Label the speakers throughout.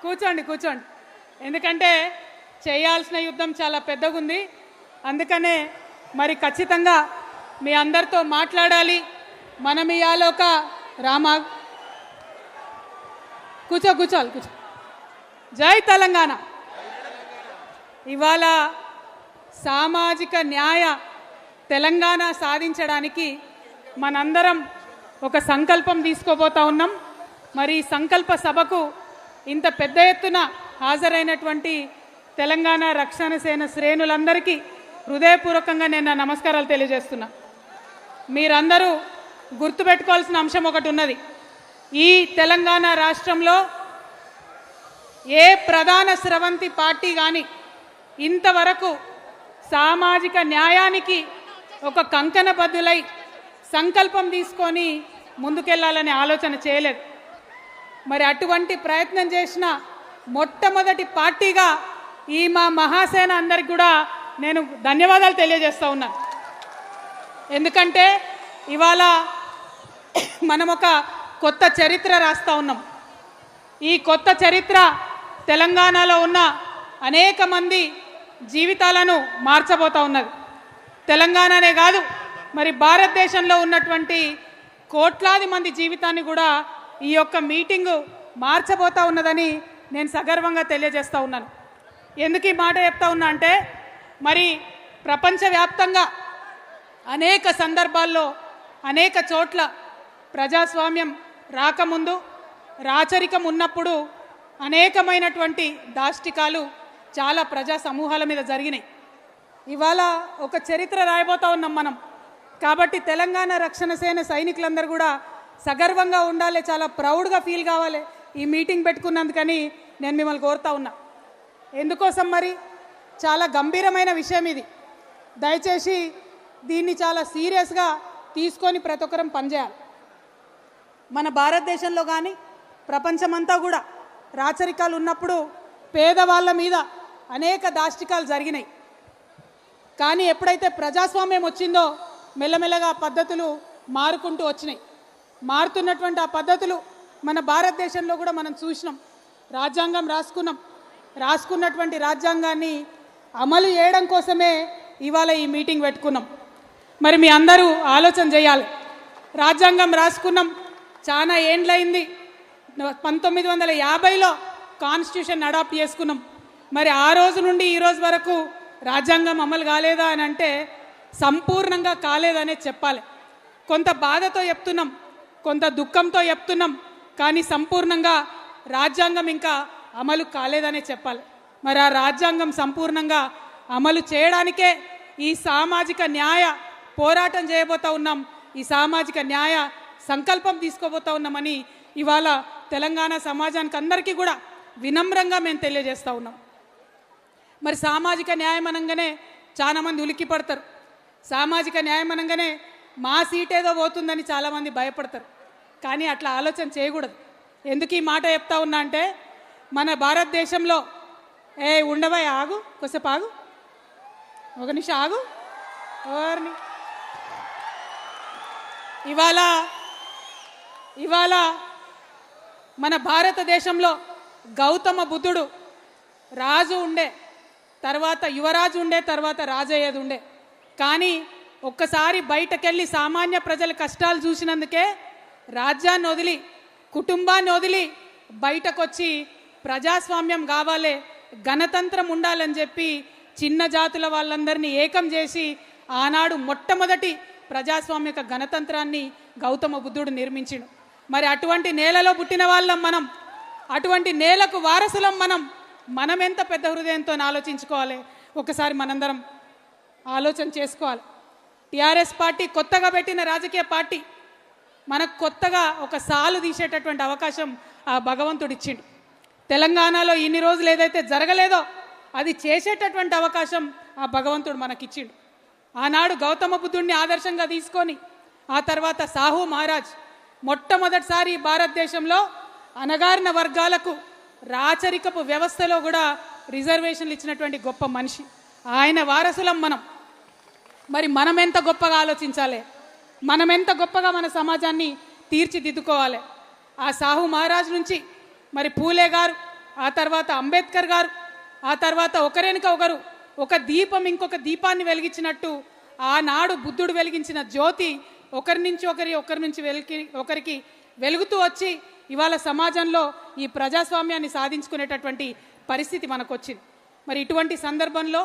Speaker 1: కూర్చోండి కూర్చోండి, ఎందుకంటే చేయాల్సిన యుద్ధం చాలా పెద్దగా ఉంది. అందుకనే మరి ఖచ్చితంగా మీ అందరితో మాట్లాడాలి. మనం ఇవాళ ఒక కూర్చోాలి. జై తెలంగాణ. ఇవాళ సామాజిక న్యాయ తెలంగాణ సాధించడానికి మనందరం ఒక సంకల్పం తీసుకోబోతా ఉన్నాం. మరి సంకల్ప సభకు ఇంత పెద్ద ఎత్తున హాజరైనటువంటి తెలంగాణ రక్షణ సేన శ్రేణులందరికీ హృదయపూర్వకంగా నేను నమస్కారాలు తెలియజేస్తున్నా. మీరందరూ గుర్తుపెట్టుకోవాల్సిన అంశం ఒకటి ఉన్నది. ఈ తెలంగాణ రాష్ట్రంలో ఏ ప్రధాన స్రవంతి పార్టీ కానీ ఇంతవరకు సామాజిక న్యాయానికి ఒక కంకణబద్ధులై సంకల్పం తీసుకొని ముందుకెళ్లాలనే ఆలోచన చేయలేదు. మరి అటువంటి ప్రయత్నం చేసిన మొట్టమొదటి పార్టీగా ఈ మా మహాసేన అందరికి కూడా నేను ధన్యవాదాలు తెలియజేస్తూ ఉన్నాను. ఎందుకంటే ఇవాళ మనం ఒక కొత్త చరిత్ర రాస్తూ ఉన్నాం. ఈ కొత్త చరిత్ర తెలంగాణలో ఉన్న అనేక మంది జీవితాలను మార్చబోతూ ఉన్నది. తెలంగాణనే కాదు, మరి భారతదేశంలో ఉన్నటువంటి కోట్లాది మంది జీవితాన్ని కూడా ఈ యొక్క మీటింగు మార్చబోతూ ఉన్నదని నేను సగర్వంగా తెలియజేస్తూ ఉన్నాను. ఎందుకు ఈ మాట చెప్తా ఉన్నా అంటే, మరి ప్రపంచవ్యాప్తంగా అనేక సందర్భాల్లో అనేక చోట్ల ప్రజాస్వామ్యం రాకముందు రాచరికం ఉన్నప్పుడు అనేకమైనటువంటి దాష్టికాలు చాలా ప్రజా సమూహాల మీద జరిగినాయి. ఇవాళ ఒక చరిత్ర రాయబోతూ ఉన్నాం మనం. కాబట్టి తెలంగాణ రక్షణ సేన సైనికులందరూ కూడా సగర్వంగా ఉండాలి, చాలా ప్రౌడ్గా ఫీల్ కావాలి ఈ మీటింగ్ పెట్టుకున్నందుకని నేను మిమ్మల్ని కోరుతా ఉన్నా. ఎందుకోసం మరి చాలా గంభీరమైన విషయం ఇది. దయచేసి దీన్ని చాలా సీరియస్గా తీసుకొని ప్రతి ఒక్కరం పనిచేయాలి. మన భారతదేశంలో కానీ ప్రపంచమంతా కూడా రాచరికాలు ఉన్నప్పుడు పేదవాళ్ళ మీద అనేక దాష్టికాలు జరిగినాయి. కానీ ఎప్పుడైతే ప్రజాస్వామ్యం వచ్చిందో మెల్లమెల్లగా పద్ధతులు మారుకుంటూ వచ్చినాయి. మారుతున్నటువంటి ఆ పద్ధతులు మన భారతదేశంలో కూడా మనం చూసినాం. రాజ్యాంగం రాసుకున్నటువంటి రాజ్యాంగాన్ని అమలు చేయడం కోసమే ఇవాళ ఈ మీటింగ్ పెట్టుకున్నాం. మరి మీ అందరూ ఆలోచన చేయాలి. రాజ్యాంగం రాసుకున్నాం, చాలా ఏండ్లయింది. 1950లో కాన్స్టిట్యూషన్ అడాప్ట్ చేసుకున్నాం. మరి ఆ రోజు నుండి ఈ రోజు వరకు రాజ్యాంగం అమలు కాలేదా అని అంటే సంపూర్ణంగా కాలేదనే చెప్పాలి. కొంత బాధతో చెప్తున్నాం, కొంత దుఃఖంతో చెప్తున్నాం, కానీ సంపూర్ణంగా రాజ్యాంగం ఇంకా అమలు కాలేదనే చెప్పాలి. మరి ఆ రాజ్యాంగం సంపూర్ణంగా అమలు చేయడానికే ఈ సామాజిక న్యాయ పోరాటం చేయబోతూ ఉన్నాం. ఈ సామాజిక న్యాయ సంకల్పం తీసుకోబోతూ ఉన్నామని ఇవాళ తెలంగాణ సమాజానికి అందరికీ కూడా వినమ్రంగా మేము తెలియజేస్తూ ఉన్నాం. మరి సామాజిక న్యాయం అనగానే చాలామంది ఉలిక్కి పడతారు. సామాజిక న్యాయం అనగానే మా సీట్ ఏదో పోతుందని చాలామంది భయపడతారు. కానీ అట్లా ఆలోచన చేయకూడదు. ఎందుకు ఈ మాట చెప్తా ఉన్నా అంటే, మన భారతదేశంలో ఉండవా ఆగు, కొద్దిసేపు ఆగు, ఒక నిమిషం ఆగు. ఎవరిని ఇవాళ మన భారతదేశంలో గౌతమ బుద్ధుడు రాజు ఉండే, తర్వాత యువరాజు ఉండే, తర్వాత రాజయ్యేది ఉండే. కానీ ఒక్కసారి బయటకెళ్ళి సామాన్య ప్రజల కష్టాలు చూసినందుకే రాజ్యాన్ని వదిలి, కుటుంబాన్ని వదిలి బయటకొచ్చి ప్రజాస్వామ్యం కావాలి, గణతంత్రం ఉండాలని చెప్పి చిన్న జాతుల వాళ్ళందరినీ ఏకం చేసి ఆనాడు మొట్టమొదటి ప్రజాస్వామిక గణతంత్రాన్ని గౌతమ బుద్ధుడు నిర్మించిండు. మరి అటువంటి నేలలో పుట్టిన వాళ్ళం మనం, అటువంటి నేలకు వారసులం మనం ఎంత పెద్ద హృదయంతో ఆలోచించుకోవాలి. ఒకసారి మనందరం ఆలోచన చేసుకోవాలి. టీఆర్ఎస్ పార్టీ కొత్తగా పెట్టిన రాజకీయ పార్టీ. మనకు కొత్తగా ఒక సాలు తీసేటటువంటి అవకాశం ఆ భగవంతుడు ఇచ్చిండు. తెలంగాణలో ఇన్ని రోజులు ఏదైతే జరగలేదో అది చేసేటటువంటి అవకాశం ఆ భగవంతుడు మనకిచ్చిండు. ఆనాడు గౌతమ బుద్ధుడిని ఆదర్శంగా తీసుకొని ఆ తర్వాత సాహు మహారాజ్ మొట్టమొదటిసారి భారతదేశంలో అణగారిన వర్గాలకు రాచరికపు వ్యవస్థలో కూడా రిజర్వేషన్లు ఇచ్చినటువంటి గొప్ప మనిషి. ఆయన వారసులం మనం. మరి మనం ఎంత గొప్పగా ఆలోచించాలి, మనం ఎంత గొప్పగా మన సమాజాన్ని తీర్చిదిద్దుకోవాలి. ఆ సాహు మహారాజ్ నుంచి మరి పూలే గారు, ఆ తర్వాత అంబేద్కర్ గారు, ఆ తర్వాత ఒకరెనుక ఒకరు ఒక దీపం ఇంకొక దీపాన్ని వెలిగించినట్టు ఆనాడు బుద్ధుడు వెలిగించిన జ్యోతి ఒకరి నుంచి ఒకరికి వెలుగుతూ వచ్చి ఇవాళ సమాజంలో ఈ ప్రజాస్వామ్యాన్ని సాధించుకునేటటువంటి పరిస్థితి మనకు వచ్చింది. మరి ఇటువంటి సందర్భంలో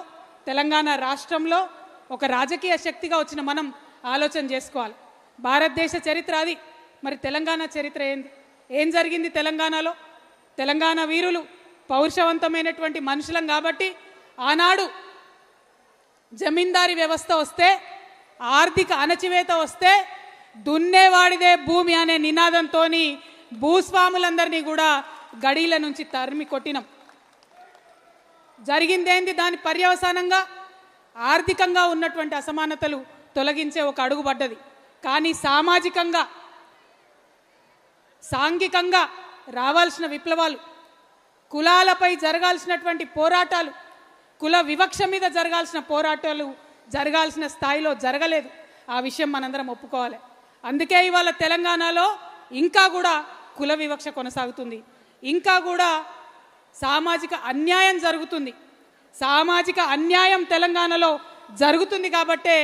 Speaker 1: తెలంగాణ రాష్ట్రంలో ఒక రాజకీయ శక్తిగా వచ్చిన మనం ఆలోచన చేసుకోవాలి. భారతదేశ చరిత్ర అది, మరి తెలంగాణ చరిత్ర ఏంది? ఏం జరిగింది తెలంగాణలో? తెలంగాణ వీరులు పౌరుషవంతమైనటువంటి మనుషులం కాబట్టి ఆనాడు జమీందారీ వ్యవస్థ వస్తే, ఆర్థిక అణచివేత వస్తే దున్నేవాడిదే భూమి అనే నినాదంతో భూస్వాములందరినీ కూడా గడీల నుంచి తరిమి కొట్టినాం. జరిగిందేంది? దాని పర్యవసానంగా ఆర్థికంగా ఉన్నటువంటి అసమానతలు తొలగించే ఒక అడుగు పడ్డది. కానీ సామాజికంగా, సాంఘికంగా రావాల్సిన విప్లవాలు, కులాలపై జరగాల్సినటువంటి పోరాటాలు, కుల వివక్ష మీద జరగాల్సిన పోరాటాలు జరగాల్సిన స్థాయిలో జరగలేదు. ఆ విషయం మనందరం ఒప్పుకోవాలి. అందుకే ఇవాళ తెలంగాణలో ఇంకా కూడా కుల వివక్ష కొనసాగుతుంది, ఇంకా కూడా సామాజిక అన్యాయం జరుగుతుంది. సామాజిక అన్యాయం తెలంగాణలో జరుగుతుంది కాబట్టే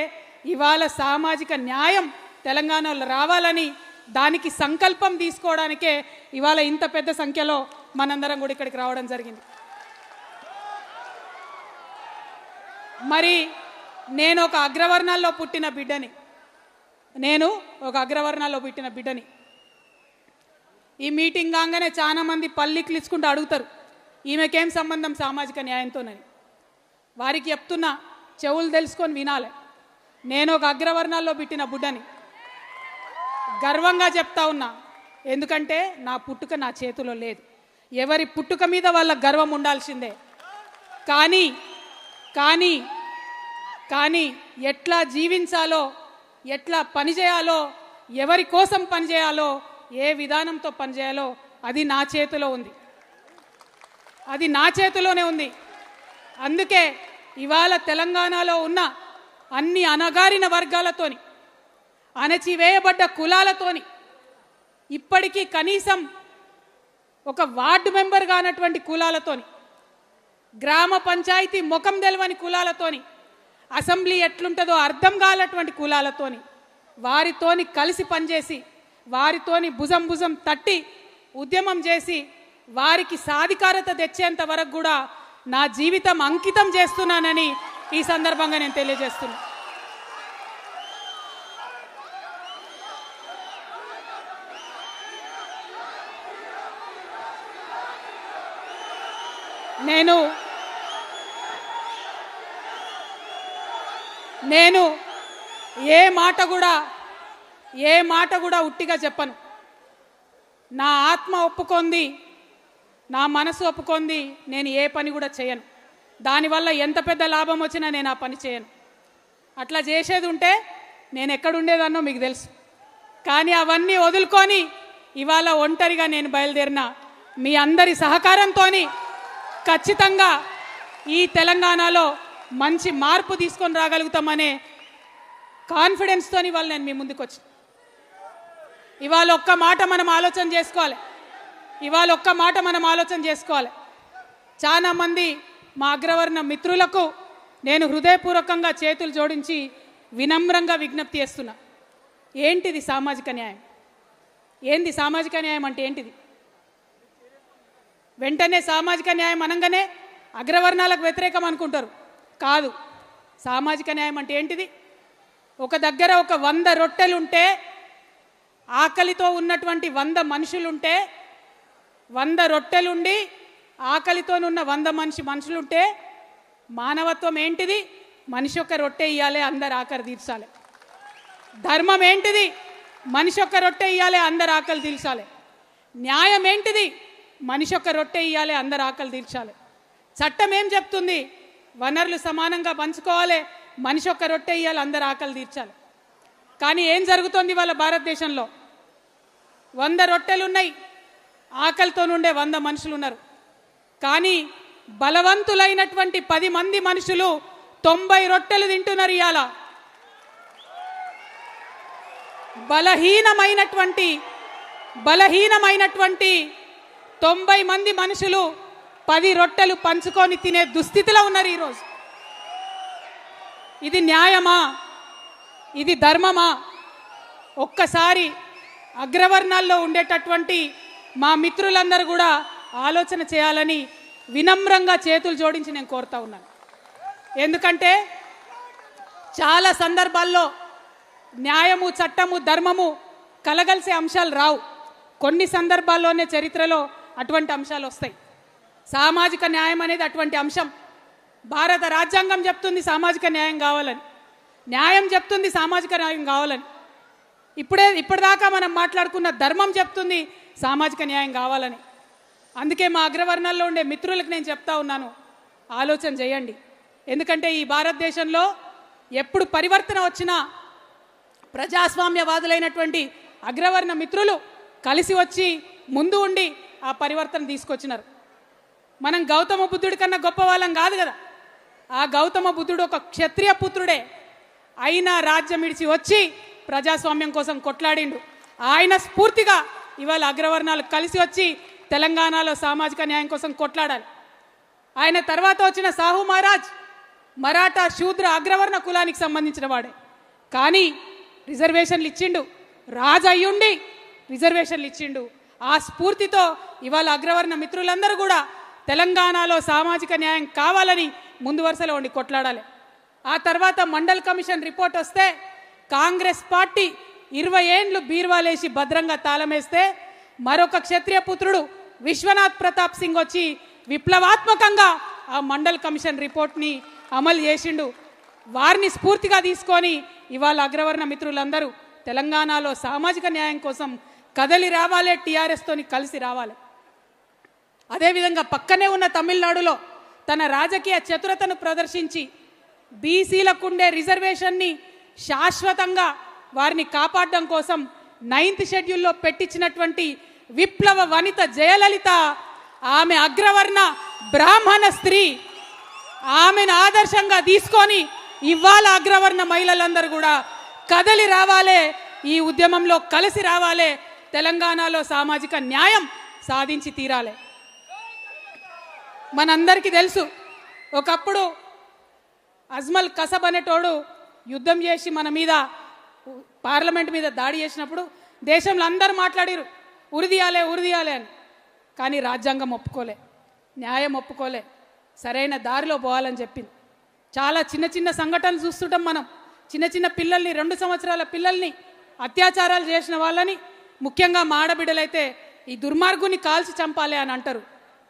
Speaker 1: ఇవాళ సామాజిక న్యాయం తెలంగాణలో రావాలని దానికి సంకల్పం తీసుకోవడానికే ఇవాళ ఇంత పెద్ద సంఖ్యలో మనందరం కూడా ఇక్కడికి రావడం జరిగింది. మరి నేను ఒక అగ్రవర్ణాల్లో పుట్టిన బిడ్డని. ఈ మీటింగ్ కాగానే చాలామంది పల్లికి ఇచ్చుకుంటూ అడుగుతారు, ఈమెకేం సంబంధం సామాజిక న్యాయంతోనని. వారికి చెప్తున్నా, చెవులు తెలుసుకొని వినాలి. నేను ఒక అగ్రవర్ణాల్లో పుట్టిన బిడ్డని, గర్వంగా చెప్తా ఉన్నా. ఎందుకంటే నా పుట్టుక నా చేతిలో లేదు. ఎవరి పుట్టుక మీద వాళ్ళ గర్వం ఉండాల్సిందే. కానీ కానీ కానీ ఎట్లా జీవించాలో, ఎట్లా పనిచేయాలో, ఎవరి కోసం పనిచేయాలో, ఏ విధానంతో పనిచేయాలో అది నా చేతిలో ఉంది. అది నా చేతిలోనే ఉంది. అందుకే ఇవాళ తెలంగాణలో ఉన్న అన్ని అణగారిన వర్గాలతోని, అణచివేయబడ్డ కులాలతోని, ఇప్పటికీ కనీసం ఒక వార్డు మెంబర్ కానటువంటి కులాలతోని, గ్రామ పంచాయతీ ముఖం తెలవని కులాలతోని, అసెంబ్లీ ఎట్లుంటుందో అర్థం కానటువంటి కులాలతోని, వారితోని కలిసి పనిచేసి, వారితోని భుజం తట్టి ఉద్యమం చేసి వారికి సాధికారత తెచ్చేంత వరకు కూడా నా జీవితం అంకితం చేస్తున్నానని ఈ సందర్భంగా నేను తెలియజేస్తున్నా. నేను ఏ మాట కూడా ఉట్టిగా చెప్పను. నా ఆత్మ ఒప్పుకొంది, నా మనసు ఒప్పుకొంది, నేను ఏ పని కూడా చేయను. దానివల్ల ఎంత పెద్ద లాభం వచ్చినా నేను ఆ పని చేయను. అట్లా చేసేది ఉంటే నేను ఎక్కడుండేదాన్నో మీకు తెలుసు. కానీ అవన్నీ వదులుకొని ఇవాళ ఒంటరిగా నేను బయలుదేరిన మీ అందరి సహకారంతో ఖచ్చితంగా ఈ తెలంగాణలో మంచి మార్పు తీసుకొని రాగలుగుతామనే కాన్ఫిడెన్స్తో ఇవాళ నేను మీ ముందుకు వచ్చి ఇవాళ ఒక్క మాట మనం ఆలోచన చేసుకోవాలి. చాలామంది మా అగ్రవర్ణ మిత్రులకు నేను హృదయపూర్వకంగా చేతులు జోడించి వినమ్రంగా విజ్ఞప్తి చేస్తున్నా. ఏంటిది సామాజిక న్యాయం? ఏంది సామాజిక న్యాయం అంటే ఏంటిది? వెంటనే సామాజిక న్యాయం అనగానే అగ్రవర్ణాలకు వ్యతిరేకం అనుకుంటారు. కాదు. సామాజిక న్యాయం అంటే ఏంటిది? ఒక దగ్గర ఒక 100 రొట్టెలుంటే, ఆకలితో ఉన్నటువంటి 100 మనుషులుంటే, 100 రొట్టెలుండి ఆకలితోనున్న 100 మనుషులుంటే మానవత్వం ఏంటిది? మనిషి ఒక రొట్టె ఇయ్యాలి, అందరు ఆకలి తీర్చాలి. ధర్మం ఏంటిది? మనిషి ఒక రొట్టె ఇయ్యాలి, అందరు ఆకలి తీర్చాలి. న్యాయం ఏంటిది? మనిషి ఒక రొట్టె ఇయ్యాలి, అందరు ఆకలి తీర్చాలి. చట్టం ఏం చెప్తుంది? వనరులు సమానంగా పంచుకోవాలి, మనిషి ఒక రొట్టె ఇయ్యాలి, అందరు ఆకలి తీర్చాలి. కానీ ఏం జరుగుతోంది వాళ్ళ భారతదేశంలో? 100 రొట్టెలున్నాయి, ఆకలితో నుండే 100 మనుషులు ఉన్నారు. కానీ బలవంతులైనటువంటి 10 మంది మనుషులు 90 రొట్టెలు తింటున్నారు. ఇవాళ బలహీనమైనటువంటి 90 మంది మనుషులు 10 రొట్టెలు పంచుకొని తినే దుస్థితిలో ఉన్నారు ఈరోజు. ఇది న్యాయమా? ఇది ధర్మమా? ఒక్కసారి అగ్రవర్ణాల్లో ఉండేటటువంటి మా మిత్రులందరూ కూడా ఆలోచన చేయాలని వినమ్రంగా చేతులు జోడించి నేను కోరుతా ఉన్నాను. ఎందుకంటే చాలా సందర్భాల్లో న్యాయము, చట్టము, ధర్మము కలగలిసే అంశాలు రావు. కొన్ని సందర్భాల్లోనే చరిత్రలో అటువంటి అంశాలు వస్తాయి. సామాజిక న్యాయం అనేది అటువంటి అంశం. భారత రాజ్యాంగం చెప్తుంది సామాజిక న్యాయం కావాలని, న్యాయం చెప్తుంది సామాజిక న్యాయం కావాలని. ఇప్పటిదాకా మనం మాట్లాడుకున్న ధర్మం చెప్తుంది సామాజిక న్యాయం కావాలని. అందుకే మా అగ్రవర్ణాల్లో ఉండే మిత్రులకు నేను చెప్తా ఉన్నాను, ఆలోచన చేయండి. ఎందుకంటే ఈ భారతదేశంలో ఎప్పుడు పరివర్తన వచ్చినా ప్రజాస్వామ్యవాదులైనటువంటి అగ్రవర్ణ మిత్రులు కలిసి వచ్చి ముందు ఉండి ఆ పరివర్తన తీసుకొచ్చినారు. మనం గౌతమ బుద్ధుడి కన్నా గొప్ప వాళ్ళం కాదు కదా. ఆ గౌతమ బుద్ధుడు ఒక క్షత్రియ పుత్రుడే అయినా రాజ్యం విడిచి వచ్చి ప్రజాస్వామ్యం కోసం కొట్లాడిండు. ఆయన స్ఫూర్తిగా ఇవాళ అగ్రవర్ణాలు కలిసి వచ్చి తెలంగాణలో సామాజిక న్యాయం కోసం కొట్లాడాలి. ఆయన తర్వాత వచ్చిన సాహు మహారాజ్ మరాఠా శూద్ర అగ్రవర్ణ కులానికి సంబంధించిన వాడే, కానీ రిజర్వేషన్లు ఇచ్చిండు. రాజు అయ్యుండి రిజర్వేషన్లు ఇచ్చిండు. ఆ స్ఫూర్తితో ఇవాళ అగ్రవర్ణ మిత్రులందరూ కూడా తెలంగాణలో సామాజిక న్యాయం కావాలని ముందు వరుసలో ఉండి కొట్లాడాలి. ఆ తర్వాత మండల్ కమిషన్ రిపోర్ట్ వస్తే కాంగ్రెస్ పార్టీ 20 ఏండ్లు బీర్వాలేసి భద్రంగా తాళమేస్తే మరొక క్షత్రియ పుత్రుడు విశ్వనాథ్ ప్రతాప్ సింగ్ వచ్చి విప్లవాత్మకంగా ఆ మండల్ కమిషన్ రిపోర్ట్ని అమలు చేసిండు. వారిని స్ఫూర్తిగా తీసుకొని ఇవాళ అగ్రవర్ణ మిత్రులందరూ తెలంగాణలో సామాజిక న్యాయం కోసం కదలి రావాలి, టీఆర్ఎస్తోని కలిసి రావాలి. అదేవిధంగా పక్కనే ఉన్న తమిళనాడులో తన రాజకీయ చతురతను ప్రదర్శించి బీసీలకుండే రిజర్వేషన్ని శాశ్వతంగా వారిని కాపాడడం కోసం 9th షెడ్యూల్లో పెట్టించినటువంటి విప్లవ వనిత జయలలిత, ఆమె అగ్రవర్ణ బ్రాహ్మణ స్త్రీ, ఆమెను ఆదర్శంగా తీసుకొని ఇవాళ అగ్రవర్ణ మహిళలందరూ కూడా కదలి రావాలే, ఈ ఉద్యమంలో కలిసి రావాలే, తెలంగాణలో సామాజిక న్యాయం సాధించి తీరాలి. మనందరికీ తెలుసు, ఒకప్పుడు అజ్మల్ కసబ్ అనేటోడు యుద్ధం చేసి మన మీద పార్లమెంట్ మీద దాడి చేసినప్పుడు దేశంలో అందరూ మాట్లాడారు ఉరిదీయాలే ఉరిదీయాలే అని. కానీ రాజ్యాంగం ఒప్పుకోలే, న్యాయం ఒప్పుకోలే, సరైన దారిలో పోవాలని చెప్పింది. చాలా చిన్న చిన్న సంఘటనలు చూస్తుంటాం మనం. చిన్న చిన్న పిల్లల్ని, 2 సంవత్సరాల పిల్లల్ని అత్యాచారాలు చేసిన వాళ్ళని, ముఖ్యంగా మా ఆడబిడ్డలైతే ఈ దుర్మార్గుని కాల్చి చంపాలి అని అంటారు.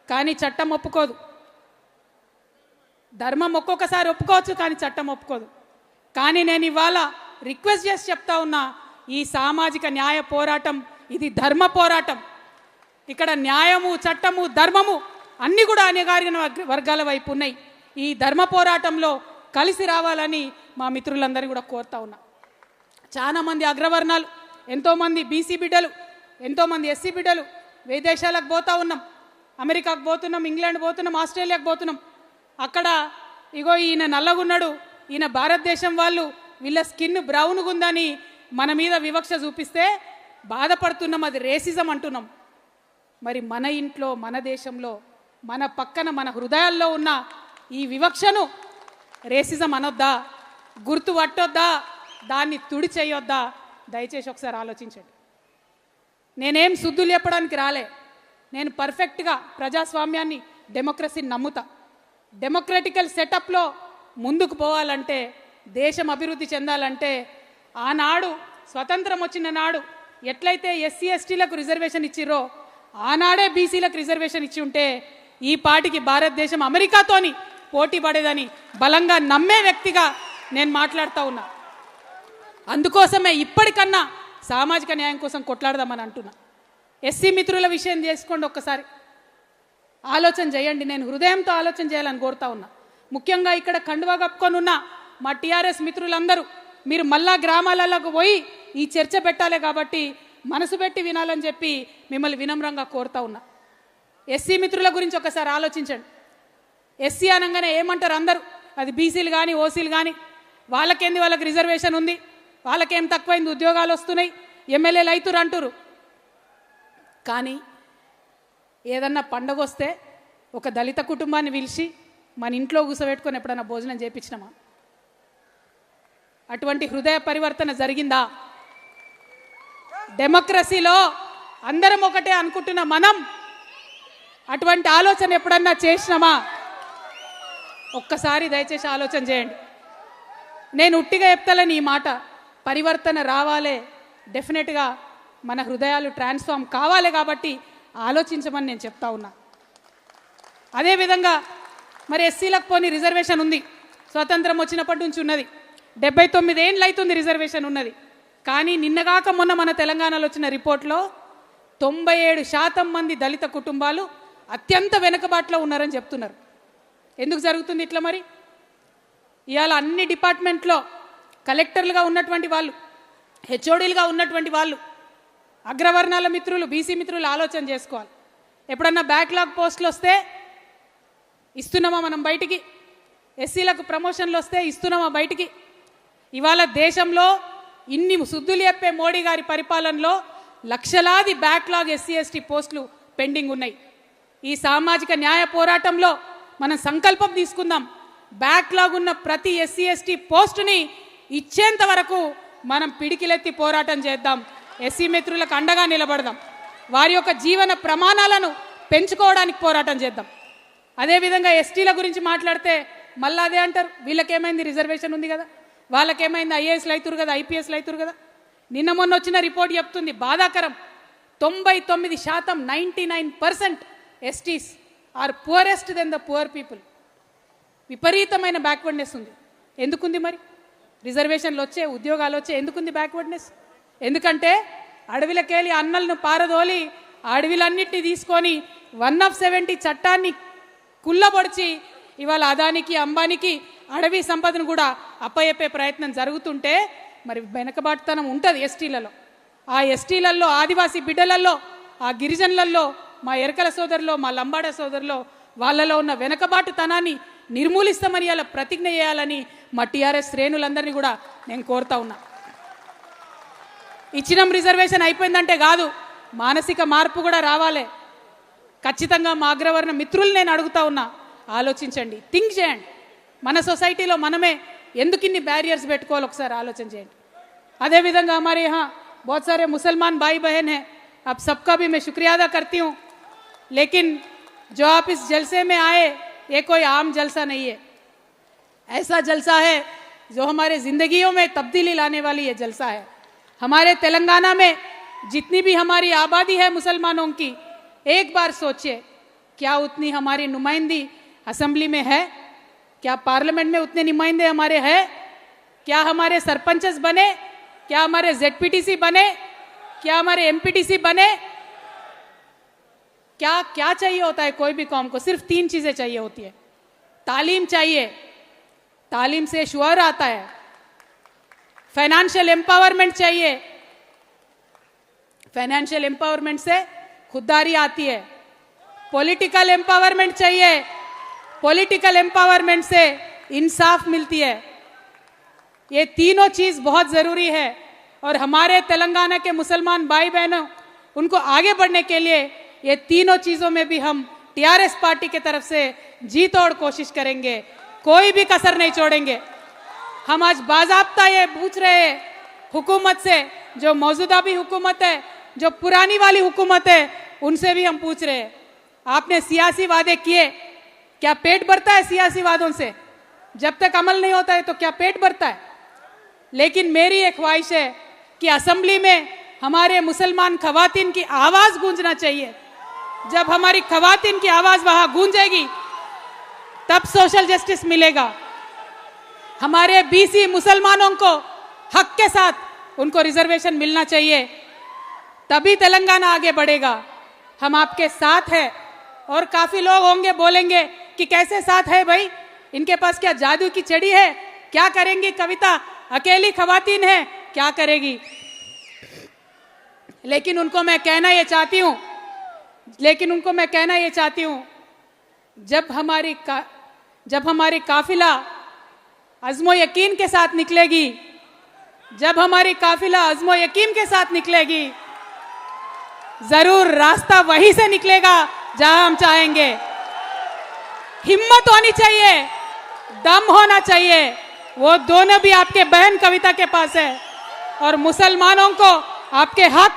Speaker 1: కానీ చట్టం ఒప్పుకోదు. ధర్మం ఒక్కొక్కసారి ఒప్పుకోవచ్చు, కానీ చట్టం ఒప్పుకోదు. కానీ నేను ఇవాళ రిక్వెస్ట్ చేసి చెప్తా ఉన్నా, ఈ సామాజిక న్యాయ పోరాటం ఇది ధర్మ పోరాటం. ఇక్కడ న్యాయము, చట్టము, ధర్మము అన్నీ కూడా అణగారిన వర్గాల వైపు ఉన్నాయి. ఈ ధర్మ పోరాటంలో కలిసి రావాలని మా మిత్రులందరినీ కూడా కోరుతా ఉన్నా. చాలామంది అగ్రవర్ణాలు, ఎంతోమంది బీసీ బిడ్డలు, ఎంతోమంది ఎస్సీ బిడ్డలు విదేశాలకు పోతా ఉన్నాం. అమెరికాకు పోతున్నాం, ఇంగ్లాండ్ పోతున్నాం, ఆస్ట్రేలియాకు పోతున్నాం. అక్కడ ఇగో ఈయన నల్లగున్నాడు, ఈయన భారతదేశం వాళ్ళు, వీళ్ళ స్కిన్ బ్రౌన్గా ఉందని మన మీద వివక్ష చూపిస్తే బాధపడుతున్నాం. అది రేసిజం అంటున్నాం. మరి మన ఇంట్లో, మన దేశంలో, మన పక్కన, మన హృదయాల్లో ఉన్న ఈ వివక్షను రేసిజం అనొద్దా? గుర్తు పట్టొద్దా? దాన్ని తుడి చేయొద్దా? దయచేసి ఒకసారి ఆలోచించండి. నేనేం శుద్ధులు చెప్పడానికి రాలే. నేను పర్ఫెక్ట్గా ప్రజాస్వామ్యాన్ని, డెమోక్రసీని నమ్ముతా. డెమోక్రటికల్ సెటప్లో ముందుకు పోవాలంటే, దేశం అభివృద్ధి చెందాలంటే, ఆనాడు స్వతంత్రం వచ్చిన నాడు ఎట్లయితే ఎస్సీ ఎస్టీలకు రిజర్వేషన్ ఇచ్చిర్రో ఆనాడే బీసీలకు రిజర్వేషన్ ఇచ్చి ఉంటే ఈ పాటికి భారతదేశం అమెరికాతోని పోటీ పడేదని బలంగా నమ్మే వ్యక్తిగా నేను మాట్లాడుతూ ఉన్నా. అందుకోసమే ఇప్పటికన్నా సామాజిక న్యాయం కోసం కొట్లాడదామని అంటున్నా. ఎస్సీ మిత్రుల విషయం చేసుకోండి, ఒక్కసారి ఆలోచన చేయండి. నేను హృదయంతో ఆలోచన చేయాలని కోరుతా ఉన్నా. ముఖ్యంగా ఇక్కడ కండువా కప్పుకొని ఉన్న మా టీఆర్ఎస్ మిత్రులందరూ మీరు మళ్ళా గ్రామాలకు పోయి ఈ చర్చ పెట్టాలి కాబట్టి మనసు పెట్టి వినాలని చెప్పి మిమ్మల్ని వినమ్రంగా కోరుతా ఉన్నా. ఎస్సీ మిత్రుల గురించి ఒకసారి ఆలోచించండి. ఎస్సీ అనగానే ఏమంటారు అందరూ? అది బీసీలు కానీ, ఓసీలు కానీ, వాళ్ళకేంది, వాళ్ళకి రిజర్వేషన్ ఉంది, వాళ్ళకేం తక్కువైంది, ఉద్యోగాలు వస్తున్నాయి, ఎమ్మెల్యేలు అవుతురు అంటారు. కానీ ఏదన్నా పండగ వస్తే ఒక దళిత కుటుంబాన్ని పిలిచి మన ఇంట్లో కూసబెట్టుకొని ఎప్పుడైనా భోజనం చేయించినామా? అటువంటి హృదయ పరివర్తన జరిగిందా? డెమోక్రసీలో అందరం ఒకటే అనుకుంటున్న మనం అటువంటి ఆలోచన ఎప్పుడన్నా చేసినామా? ఒక్కసారి దయచేసి ఆలోచన చేయండి. నేను ఉట్టిగా చెప్తాలని ఈ మాట, పరివర్తన రావాలే, డెఫినెట్గా మన హృదయాలు ట్రాన్స్ఫార్మ్ కావాలి. కాబట్టి ఆలోచించమని నేను చెప్తా ఉన్నా. అదేవిధంగా మరి ఎస్సీలకు పోని రిజర్వేషన్ ఉంది, స్వతంత్రం వచ్చినప్పటి నుంచి ఉన్నది. 79 ఏళ్ళు అవుతుంది రిజర్వేషన్ ఉన్నది. కానీ నిన్నగాక మొన్న మన తెలంగాణలో వచ్చిన రిపోర్ట్లో 97% మంది దళిత కుటుంబాలు అత్యంత వెనుకబాటులో ఉన్నారని చెప్తున్నారు. ఎందుకు జరుగుతుంది ఇట్లా? మరి ఇవాళ అన్ని డిపార్ట్మెంట్లో కలెక్టర్లుగా ఉన్నటువంటి వాళ్ళు, హెచ్ఓడీలుగా ఉన్నటువంటి వాళ్ళు, అగ్రవర్ణాల మిత్రులు, బీసీ మిత్రులు ఆలోచన చేసుకోవాలి. ఎప్పుడన్నా బ్యాక్లాగ్ పోస్టులు వస్తే ఇస్తున్నామా మనం బయటికి? ఎస్సీలకు ప్రమోషన్లు వస్తే ఇస్తున్నామా బయటికి? ఇవాళ దేశంలో ఇన్ని శుద్ధులు చెప్పే మోడీ గారి పరిపాలనలో లక్షలాది బ్యాక్లాగ్ ఎస్సీ ఎస్టీ పోస్టులు పెండింగ్ ఉన్నాయి. ఈ సామాజిక న్యాయ పోరాటంలో మనం సంకల్పం తీసుకుందాం. బ్యాక్లాగ్ ఉన్న ప్రతి ఎస్సీ ఎస్టీ పోస్టుని ఇచ్చేంత వరకు మనం పిడికిలెత్తి పోరాటం చేద్దాం. ఎస్సీ మిత్రులకు అండగా నిలబడదాం. వారి యొక్క జీవన ప్రమాణాలను పెంచుకోవడానికి పోరాటం చేద్దాం. అదేవిధంగా ఎస్టీల గురించి మాట్లాడితే మళ్ళీ అదే అంటారు, వీళ్ళకేమైంది, రిజర్వేషన్ ఉంది కదా, వాళ్ళకేమైంది, ఐఏఎస్లు అవుతురు కదా, ఐపీఎస్లు అవుతురు కదా. నిన్న మొన్న వచ్చిన రిపోర్ట్ చెప్తుంది, బాధాకరం, 99% 99% STs are poorest then the poor people. విపరీతమైన బ్యాక్వర్డ్నెస్ ఉంది. ఎందుకుంది మరి? రిజర్వేషన్లు వచ్చే, ఉద్యోగాలు వచ్చే, ఎందుకుంది బ్యాక్వర్డ్నెస్? ఎందుకంటే అడవిలకెళ్ళి అన్నలను పారదోలి అడవిలన్నింటినీ తీసుకొని 170 చట్టాన్ని కుల్లబొడిచి ఇవాళ అదానికి, అంబానికి అడవి సంపదను కూడా అప్పయెప్పే ప్రయత్నం జరుగుతుంటే మరి వెనకబాటుతనం ఉంటుంది ఎస్టీలలో. ఆ ఎస్టీలలో, ఆదివాసీ బిడ్డలలో, ఆ గిరిజనులలో, మా ఎరకల సోదరులో, మా లంబాడ సోదరులో వాళ్ళలో ఉన్న వెనకబాటుతనాన్ని నిర్మూలిస్తామని అలా ప్రతిజ్ఞ చేయాలని మా టీఆర్ఎస్ శ్రేణులందరినీ కూడా నేను కోరుతా ఉన్నా. ఇచ్చినం రిజర్వేషన్ అయిపోయిందంటే కాదు, మానసిక మార్పు కూడా రావాలి. ఖచ్చితంగా మా అగ్రవర్ణ మిత్రులు నేను అడుగుతా ఉన్నా, ఆలోచించండి, థింక్ చేయండి. మన సొసైటీలో మనమే ఎందుకు ఇన్ని బ్యారియర్స్ పెట్టుకోవాలి, ఒకసారి ఆలోచన చేయండి. అదేవిధంగా हमारे यहाँ बहुत सारे मुसलमान भाई बहन हैं, आप सबका भी मैं शुक्रिया अदा करती हूँ. लेकिन जो आप इस जलसे में आए, ये कोई आम जलसा नहीं है. ऐसा जलसा है जो हमारे ज़िंदगियों में तब्दीली लाने वाली ये जलसा है. हमारे तेलंगाना में जितनी भी हमारी आबादी है मुसलमानों की, एक बार सोचिए, क्या उतनी हमारी नुमाइंदी असेंबली में है? क्या पार्लियामेंट में उतने नुमाइंदे हमारे हैं? क्या हमारे सरपंचस बने? क्या हमारे जेडपीटीसी बने? क्या हमारे एमपीटीसी बने? क्या क्या चाहिए होता है कोई भी कौम को? सिर्फ 3 चीज़ें चाहिए होती है. तालीम चाहिए, तालीम से शुअर आता है. फाइनेंशियल एम्पावरमेंट चाहिए, फाइनेंशियल एम्पावरमेंट से खुददारी आती है. पॉलिटिकल एम्पावरमेंट चाहिए, पॉलिटिकल एम्पावरमेंट से इंसाफ मिलती है. ये तीनों चीज़ बहुत ज़रूरी है. और हमारे तेलंगाना के मुसलमान भाई बहनों, उनको आगे बढ़ने के लिए ये तीनों चीज़ों में भी हम टीआरएस पार्टी की तरफ से जी तोड़ कोशिश करेंगे, कोई भी कसर नहीं छोड़ेंगे. हम आज बाज़ाब्ता ये पूछ रहे हैं हुकूमत से, जो मौजूदा भी हुकूमत है, जो पुरानी वाली हुकूमत है, उनसे भी हम पूछ रहे हैं, आपने सियासी वादे किए, क्या पेट भरता है सियासी वादों से? जब तक अमल नहीं होता है तो क्या पेट भरता है? लेकिन मेरी एक ख्वाहिश है कि असेंबली में हमारे मुसलमान खवातीन की आवाज़ गूंजना चाहिए. जब हमारी खवातीन की आवाज़ वहाँ गूंजेगी तब सोशल जस्टिस मिलेगा. हमारे बीसी मुसलमानों को हक के साथ उनको रिजर्वेशन मिलना चाहिए, तभी तेलंगाना आगे बढ़ेगा. हम आपके साथ हैं. और काफ़ी लोग होंगे बोलेंगे कि कैसे साथ है भाई, इनके पास क्या जादू की छड़ी है, क्या करेंगी कविता, अकेली खवातीन है, क्या करेगी? लेकिन उनको मैं कहना ये चाहती हूँ, जब हमारी काफिला अज़्मो यकीन के साथ निकलेगी, जब हमारी काफिला अज़्मो यकीन के साथ निकलेगी, ज़रूर रास्ता वहीं से निकलेगा जहां हम चाहेंगे. हिम्मत होनी चाहिए, दम होना चाहिए। वो दोनों भी आपके बहन कविता के पास है और मुसलमानों को आपके हक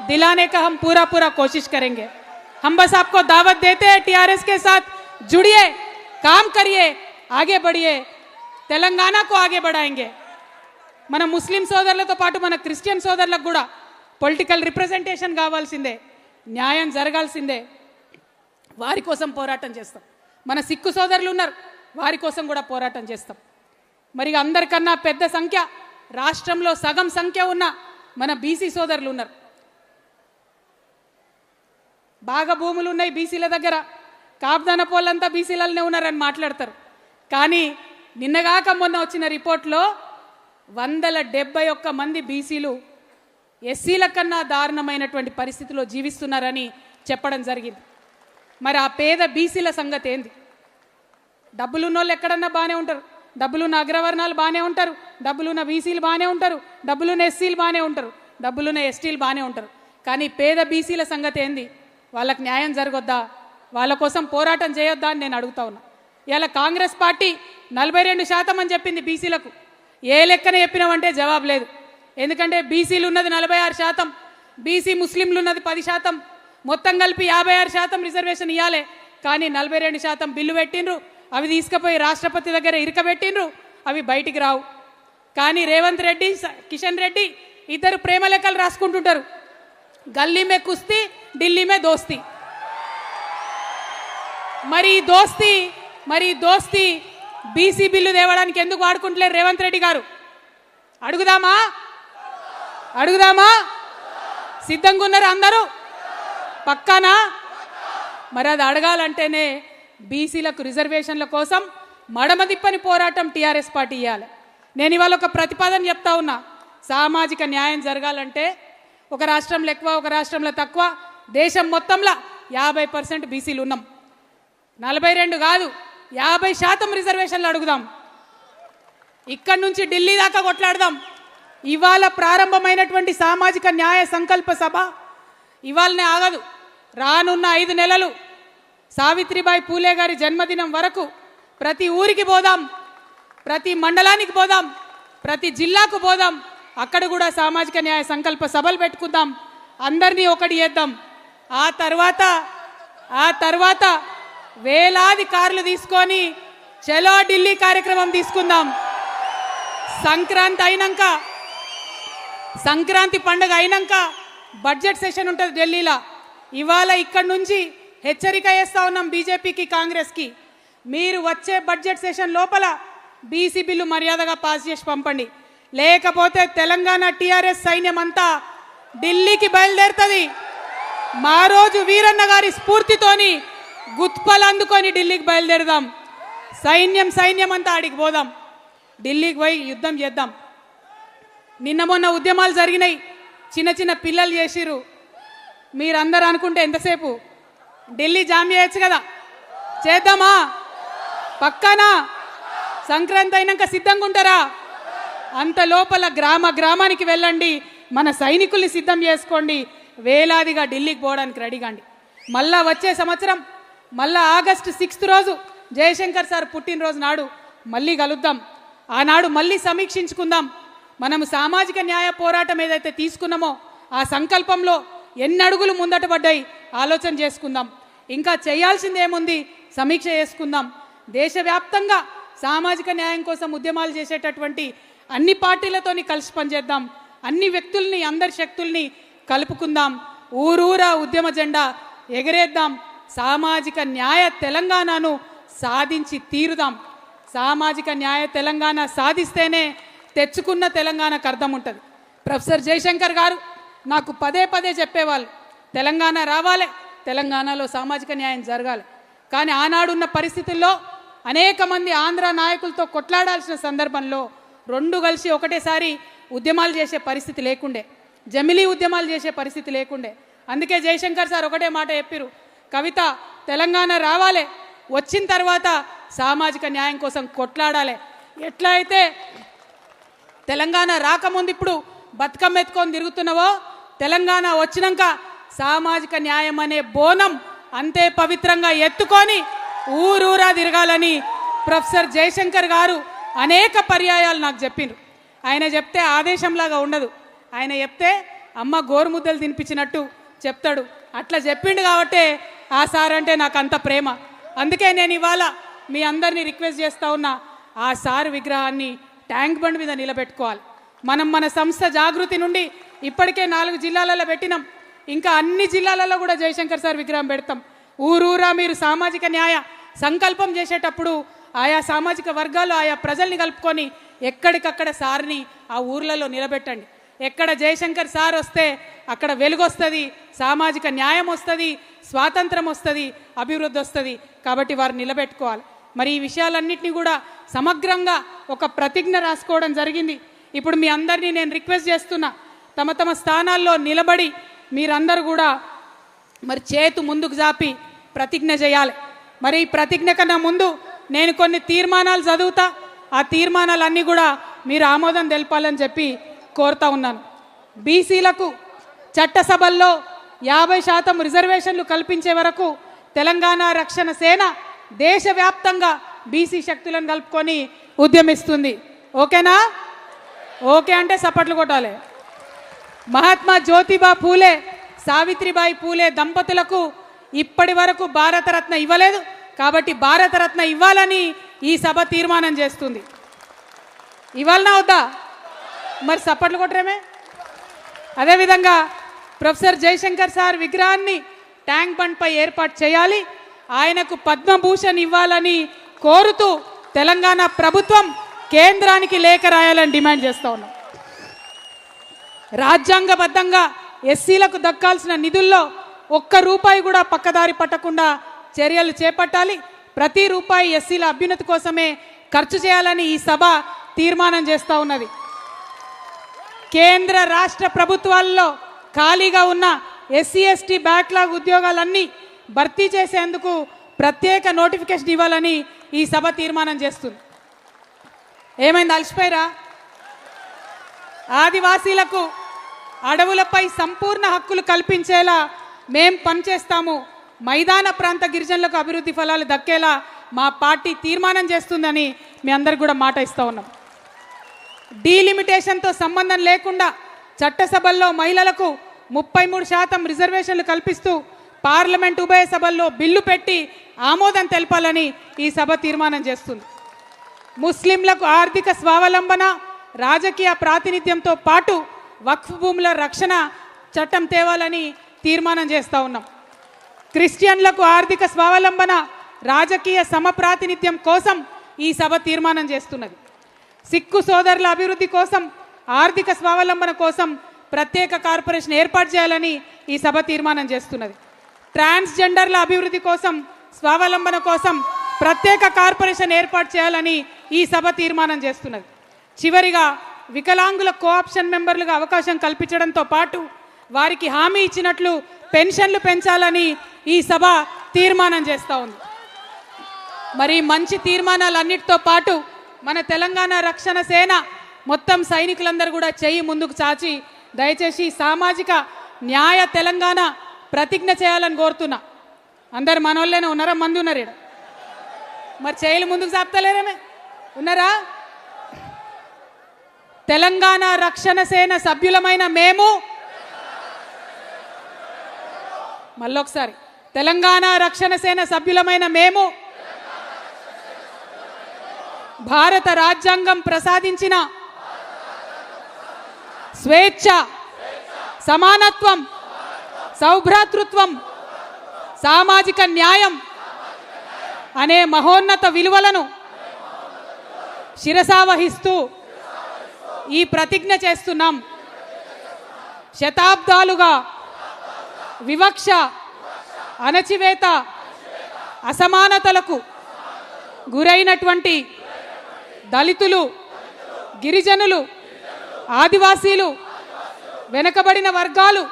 Speaker 1: दिलाने का हम पूरा पूरा कोशिश करेंगे। हम बस आपको दावत देते हैं, टीआरएस के साथ जुड़िए, काम करिए, आगे बढ़िए, तेलंगाना को आगे बढ़ाएंगे। మన ముస్లిం సోదరులతో పాటు మన క్రిస్టియన్ సోదరులకు కూడా పొలిటికల్ రిప్రజెంటేషన్ కావాల్సిందే, న్యాయం జరగాల్సిందే, వారి కోసం పోరాటం చేస్తాం। మన సిక్కు సోదరులు ఉన్నారు, వారి కోసం కూడా పోరాటం చేస్తాం। మరి అందరికన్నా పెద్ద సంఖ్య, రాష్ట్రంలో సగం సంఖ్య ఉన్న మన బీసీ సోదరులు ఉన్నారు। బాగా భూములు ఉన్నాయి బీసీల దగ్గర, కాపుదాన పోలంతా బీసీలనే ఉన్నారని మాట్లాడతారు। కానీ నిన్నగాక మొన్న వచ్చిన రిపోర్ట్లో 171 మంది బీసీలు ఎస్సీల కన్నా దారుణమైనటువంటి పరిస్థితిలో జీవిస్తున్నారని చెప్పడం జరిగింది। మరి ఆ పేద బీసీల సంగతి ఏంది? డబ్బులున్నోళ్ళు ఎక్కడన్నా బాగానే ఉంటారు, డబ్బులున్న అగ్రవర్ణాలు బాగానే ఉంటారు, డబ్బులున్న బీసీలు బాగానే ఉంటారు, డబ్బులున్న ఎస్సీలు బాగానే ఉంటారు, డబ్బులున్న ఎస్టీలు బాగానే ఉంటారు। కానీ పేద బీసీల సంగతి ఏంది? వాళ్ళకి న్యాయం జరగొద్దా? వాళ్ళ కోసం పోరాటం చేయొద్దా అని నేను అడుగుతా ఉన్నా। ఇలా కాంగ్రెస్ పార్టీ 42% అని చెప్పింది బీసీలకు, ఏ లెక్కన చెప్పినామంటే జవాబు లేదు। ఎందుకంటే బీసీలు ఉన్నది 46%, బీసీ ముస్లింలు ఉన్నది 10%, మొత్తం కలిపి 56% రిజర్వేషన్ ఇవ్వాలి। కానీ 42% బిల్లు పెట్టిండ్రు, అవి తీసుకుపోయి రాష్ట్రపతి దగ్గర ఇరకబెట్టిండ్రు, అవి బయటికి రావు। కానీ రేవంత్ రెడ్డి, కిషన్ రెడ్డి ఇద్దరు ప్రేమ లెక్కలు రాసుకుంటుంటారు, గల్లీ మే కుస్తీ ఢిల్లీ మే దోస్తీ। మరి దోస్తీ బీసీ బిల్లు తేవడానికి ఎందుకు వాడుకుంటలేరు రేవంత్ రెడ్డి గారు? అడుగుదామా? సిద్ధంగా ఉన్నారు అందరూ? పక్కానా? మరి అది అడగాలంటేనే బీసీలకు రిజర్వేషన్ల కోసం మడమదిప్పని పోరాటం టీఆర్ఎస్ పార్టీ చేయాలి। నేను ఇవాళ ఒక ప్రతిపాదన చెప్తా ఉన్నా, సామాజిక న్యాయం జరగాలంటే ఒక రాష్ట్రంలో ఎక్కువ, ఒక రాష్ట్రంలో తక్కువ, దేశం మొత్తంలో 50% బీసీలు ఉన్నాం, 42 కాదు 50% రిజర్వేషన్లు అడుగుదాం, ఇక్కడి నుంచి ఢిల్లీ దాకా కొట్లాడదాం। ఇవాళ ప్రారంభమైనటువంటి సామాజిక న్యాయ సంకల్ప సభ ఇవాళనే ఆగదు, రానున్న 5 నెలలు సావిత్రిబాయి పూలే గారి జన్మదినం వరకు ప్రతి ఊరికి పోదాం, ప్రతి మండలానికి పోదాం, ప్రతి జిల్లాకు పోదాం, అక్కడ కూడా సామాజిక న్యాయ సంకల్ప సభలు పెట్టుకుందాం, అందరినీ ఒకటి చేద్దాం। ఆ తర్వాత వేలాది కార్లు తీసుకొని చలో ఢిల్లీ కార్యక్రమం తీసుకుందాం। సంక్రాంతి పండుగ అయినాక బడ్జెట్ సెషన్ ఉంటుంది ఢిల్లీలో। ఇవాళ ఇక్కడ నుంచి హెచ్చరిక చేస్తా ఉన్నాం బీజేపీకి, కాంగ్రెస్కి, మీరు వచ్చే బడ్జెట్ సెషన్ లోపల బీసీ బిల్లు మర్యాదగా పాస్ చేసి పంపండి, లేకపోతే తెలంగాణ టీఆర్ఎస్ సైన్యం అంతా ఢిల్లీకి బయలుదేరుతుంది। మా రోజు వీరన్న గారి స్ఫూర్తితోని గుత్పలు అందుకొని ఢిల్లీకి బయలుదేరదాం, సైన్యం అంతా ఆడికి పోదాం, ఢిల్లీకి పోయి యుద్ధం చేద్దాం। నిన్న మొన్న ఉద్యమాలు జరిగినాయి, చిన్న పిల్లలు చేసిరు, మీరందరూ అనుకుంటే ఎంతసేపు ఢిల్లీ జామ్ చేయొచ్చు కదా, చేద్దామా? పక్కానా? సంక్రాంతి అయినాక సిద్ధంగా ఉంటారా? అంత లోపల గ్రామానికి వెళ్ళండి, మన సైనికుల్ని సిద్ధం చేసుకోండి, వేలాదిగా ఢిల్లీకి పోవడానికి రెడీగాండి। మళ్ళా వచ్చే సంవత్సరం మళ్ళా ఆగస్టు 6 రోజు జయశంకర్ సార్ పుట్టినరోజు నాడు మళ్ళీ కలుద్దాం, ఆనాడు మళ్ళీ సమీక్షించుకుందాం। మనము సామాజిక న్యాయ పోరాటం ఏదైతే తీసుకున్నామో ఆ సంకల్పంలో ఎన్ని అడుగులు ముందట పడ్డాయి ఆలోచన చేసుకుందాం, ఇంకా చేయాల్సిందేముంది సమీక్ష చేసుకుందాం। దేశవ్యాప్తంగా సామాజిక న్యాయం కోసం ఉద్యమాలు చేసేటటువంటి అన్ని పార్టీలతోని కలిసి పనిచేద్దాం, అన్ని వ్యక్తుల్ని, అందరి శక్తుల్ని కలుపుకుందాం, ఊరూరా ఉద్యమ జెండా ఎగరేద్దాం, సామాజిక న్యాయ తెలంగాణను సాధించి తీరుదాం। సామాజిక న్యాయ తెలంగాణ సాధిస్తేనే తెచ్చుకున్న తెలంగాణకు అర్థం ఉంటుంది। ప్రొఫెసర్ జయశంకర్ గారు నాకు పదే చెప్పేవాళ్ళు, తెలంగాణ రావాలి, తెలంగాణలో సామాజిక న్యాయం జరగాలి। కానీ ఆనాడున్న పరిస్థితుల్లో అనేక మంది ఆంధ్ర నాయకులతో కొట్లాడాల్సిన సందర్భంలో రెండు కలిసి ఒకటేసారి ఉద్యమాలు చేసే పరిస్థితి లేకుండే, జమిలీ ఉద్యమాలు చేసే పరిస్థితి లేకుండే। అందుకే జయశంకర్ సార్ ఒకటే మాట చెప్పారు, కవిత తెలంగాణ రావాలి, వచ్చిన తర్వాత సామాజిక న్యాయం కోసం కొట్లాడాలి। ఎట్లా అయితే తెలంగాణ రాకముందు ఇప్పుడు బతుకమ్మ ఎత్తుకొని తిరుగుతున్నావో, తెలంగాణ వచ్చినాక సామాజిక న్యాయం అనే బోనం అంతే పవిత్రంగా ఎత్తుకొని ఊరూరా తిరగాలని ప్రొఫెసర్ జయశంకర్ గారు అనేక పర్యాయాలు నాకు చెప్పిండ్రు. ఆయన చెప్తే ఆదేశంలాగా ఉండదు, ఆయన చెప్తే అమ్మ గోరుముద్దలు తినిపించినట్టు చెప్తాడు. అట్లా చెప్పిండు కాబట్టే ఆ సార్ అంటే నాకు అంత ప్రేమ. అందుకే నేను ఇవాళ మీ అందరినీ రిక్వెస్ట్ చేస్తూ ఉన్నా, ఆ సార్ విగ్రహాన్ని ట్యాంక్ బండ్ మీద నిలబెట్టుకోవాలి. మనం మన సంస్థ జాగృతి నుండి ఇప్పటికే 4 జిల్లాలలో పెట్టినాం, ఇంకా అన్ని జిల్లాలలో కూడా జయశంకర్ సార్ విగ్రహం పెడతాం. ఊరూరా మీరు సామాజిక న్యాయ సంకల్పం చేసేటప్పుడు ఆయా సామాజిక వర్గాలు ఆయా ప్రజల్ని కలుపుకొని ఎక్కడికక్కడ సార్ని ఆ ఊర్లలో నిలబెట్టండి. ఎక్కడ జయశంకర్ సార్ వస్తే అక్కడ వెలుగు వస్తుంది, సామాజిక న్యాయం వస్తుంది, స్వాతంత్రం వస్తుంది, అభివృద్ధి వస్తుంది. కాబట్టి వారు నిలబెట్టుకోవాలి. మరి ఈ విషయాలన్నింటినీ కూడా సమగ్రంగా ఒక ప్రతిజ్ఞ రాసుకోవడం జరిగింది. ఇప్పుడు మీ అందరినీ నేను రిక్వెస్ట్ చేస్తున్నా, తమ తమ స్థానాల్లో నిలబడి మీరందరూ కూడా మరి చేతు ముందుకు జాపి ప్రతిజ్ఞ చేయాలి. మరి ఈ ప్రతిజ్ఞ కన్నా ముందు నేను కొన్ని తీర్మానాలు చదువుతా, ఆ తీర్మానాలన్నీ కూడా మీరు ఆమోదం తెలపాలని చెప్పి కోరుతా ఉన్నాను. బీసీలకు చట్టసభల్లో 50% రిజర్వేషన్లు కల్పించే వరకు తెలంగాణ రక్షణ సేన దేశవ్యాప్తంగా బీసీ శక్తులను కలుపుకొని ఉద్యమిస్తుంది. ఓకేనా? ఓకే అంటే చప్పట్లు కొట్టాలి. మహాత్మా జ్యోతిబా పూలే, సావిత్రిబాయి పూలే దంపతులకు ఇప్పటి వరకు భారతరత్న ఇవ్వలేదు, కాబట్టి భారతరత్న ఇవ్వాలని ఈ సభ తీర్మానం చేస్తుంది. ఇవ్వాలనా వద్దా? మరి చప్పట్లు కొట్టరేమే. అదేవిధంగా ప్రొఫెసర్ జయశంకర్ సార్ విగ్రహాన్ని ట్యాంక్ బండ్పై ఏర్పాటు చేయాలి, ఆయనకు పద్మభూషణ్ ఇవ్వాలని కోరుతూ తెలంగాణ ప్రభుత్వం కేంద్రానికి లేఖ రాయాలని డిమాండ్ చేస్తూ ఉన్నాం. రాజ్యాంగబద్ధంగా ఎస్సీలకు దక్కాల్సిన నిధుల్లో ₹1 కూడా పక్కదారి పట్టకుండా చర్యలు చేపట్టాలి. ప్రతి రూపాయి ఎస్సీల అభ్యున్నతి కోసమే ఖర్చు చేయాలని ఈ సభ తీర్మానం చేస్తూ ఉన్నది. కేంద్ర రాష్ట్ర ప్రభుత్వాల్లో ఖాళీగా ఉన్న ఎస్సీ ఎస్టీ బ్యాక్లాగ్ ఉద్యోగాలన్నీ భర్తీ చేసేందుకు ప్రత్యేక నోటిఫికేషన్ ఇవ్వాలని ఈ సభ తీర్మానం చేస్తుంది. ఏమైంది? అలసిపోయారా? ఆదివాసీలకు అడవులపై సంపూర్ణ హక్కులు కల్పించేలా మేం పనిచేస్తాము, మైదాన ప్రాంత గిరిజనులకు అభివృద్ధి ఫలాలు దక్కేలా మా పార్టీ తీర్మానం చేస్తుందని మీ అందరికి కూడా మాట ఇస్తూ ఉన్నాం. డీలిమిటేషన్తో సంబంధం లేకుండా చట్టసభల్లో మహిళలకు 33% రిజర్వేషన్లు కల్పిస్తూ పార్లమెంట్ ఉభయ సభల్లో బిల్లు పెట్టి ఆమోదం తెలపాలని ఈ సభ తీర్మానం చేస్తుంది. ముస్లింలకు ఆర్థిక స్వావలంబన, రాజకీయ ప్రాతినిధ్యంతో పాటు వక్ఫ్ భూముల రక్షణ చట్టం తేవాలని తీర్మానం చేస్తూ ఉన్నాం. క్రిస్టియన్లకు ఆర్థిక స్వావలంబన, రాజకీయ సమప్రాతినిధ్యం కోసం ఈ సభ తీర్మానం చేస్తున్నది. సిక్కు సోదరుల అభివృద్ధి కోసం, ఆర్థిక స్వావలంబన కోసం ప్రత్యేక కార్పొరేషన్ ఏర్పాటు చేయాలని ఈ సభ తీర్మానం చేస్తున్నది. ట్రాన్స్జెండర్ల అభివృద్ధి కోసం, స్వావలంబన కోసం ప్రత్యేక కార్పొరేషన్ ఏర్పాటు చేయాలని ఈ సభ తీర్మానం చేస్తున్నది. చివరిగా వికలాంగుల కోఆప్షన్ మెంబర్లుగా అవకాశం కల్పించడంతో పాటు వారికి హామీ ఇచ్చినట్లు పెన్షన్లు పెంచాలని ఈ సభ తీర్మానం చేస్తూ ఉంది. మరి మంచి తీర్మానాలన్నిటితో పాటు మన తెలంగాణ రక్షణ సేన మొత్తం సైనికులందరూ కూడా చెయ్యి ముందుకు చాచి దయచేసి సామాజిక న్యాయ తెలంగాణ ప్రతిజ్ఞ చేయాలని కోరుతున్నా. అందరు మనోళ్ళనే ఉన్నారా? మంది ఉన్నారు ఇక్కడ. మరి చేయిలు ముందుకు చాపుతలేరేమే ఉన్నారా? తెలంగాణ రక్షణ సేన సభ్యులమైన మేము, మళ్ళొకసారి, తెలంగాణ రక్షణ సేన సభ్యులమైన మేము భారత రాజ్యాంగం ప్రసాదించిన స్వేచ్ఛ, సమానత్వం, సౌభ్రాతృత్వం, సామాజిక న్యాయం అనే మహోన్నత విలువలను శిరసావహిస్తూ ఈ ప్రతిజ్ఞ చేస్తున్నాం. శతాబ్దాలుగా వివక్ష, అణచివేత, అసమానతలకు గురైనటువంటి దళితులు, గిరిజనులు, ఆదివాసీలు, వెనుకబడిన వర్గాలు,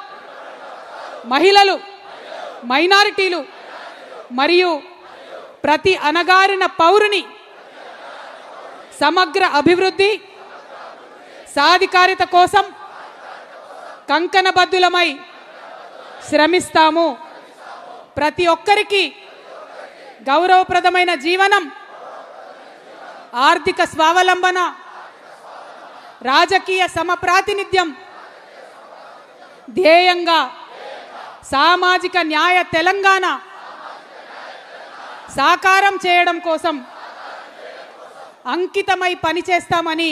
Speaker 1: మహిళలు, మైనారిటీలు మరియు ప్రతి అణగారిన పౌరుని సమగ్ర అభివృద్ధి, సాధికారిత కోసం కంకణబద్ధులమై శ్రమిస్తాము. ప్రతి ఒక్కరికి గౌరవప్రదమైన జీవనం, ఆర్థిక స్వావలంబన, రాజకీయ సమప్రాతినిధ్యం ధ్యేయంగా సామాజిక న్యాయ తెలంగాణ సాకారం చేయడం కోసం అంకితమై పనిచేస్తామని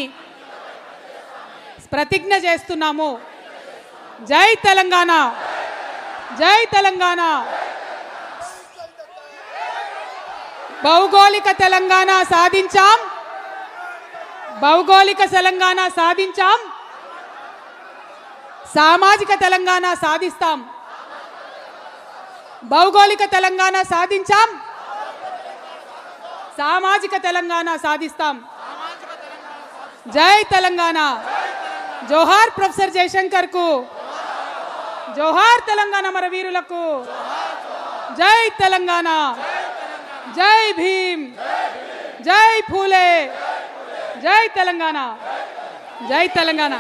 Speaker 1: ప్రతిజ్ఞ చేస్తున్నాము. జై తెలంగాణ, జై తెలంగాణ. భౌగోళిక తెలంగాణ సాధించాం, భౌగోళిక తెలంగాణ సాధించాం, సామాజిక తెలంగాణ సాధిస్తాం. భౌగోళిక తెలంగాణ సాధించాం, సామాజిక తెలంగాణ సాధిస్తాం. జై తెలంగాణ. జోహార్ ప్రొఫెసర్ జయశంకర్ కు, జోహార్ తెలంగాణ అమరవీరులకు. జై తెలంగాణ, జై భీమ్, జై ఫూలే, జై తెలంగాణ, జై తెలంగాణ.